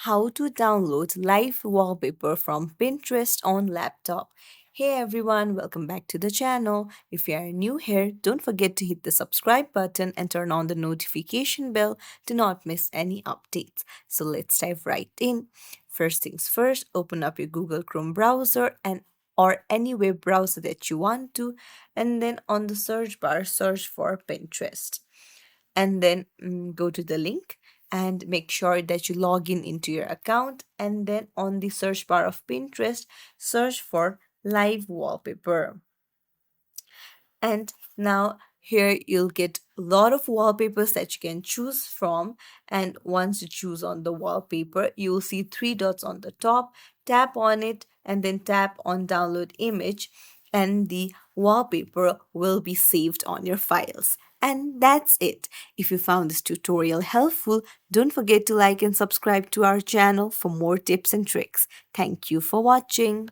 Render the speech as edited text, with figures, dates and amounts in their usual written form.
how to download live wallpaper from Pinterest on laptop. Hey everyone, welcome back to the channel. If you are new here, don't forget to hit the subscribe button and turn on the notification bell to not miss any updates. So let's dive right in. First things first, open up your Google Chrome browser and or any web browser that you want to, and then on the search bar, search for Pinterest and then go to the link and make sure that you log in into your account, and then on the search bar of Pinterest search for live wallpaper. And now here you'll get a lot of wallpapers that you can choose from. And once you choose on the wallpaper, you'll see three dots on the top. Tap on it and then tap on download image, and the wallpaper will be saved on your files. And that's it. If you found this tutorial helpful, don't forget to like and subscribe to our channel for more tips and tricks. Thank you for watching.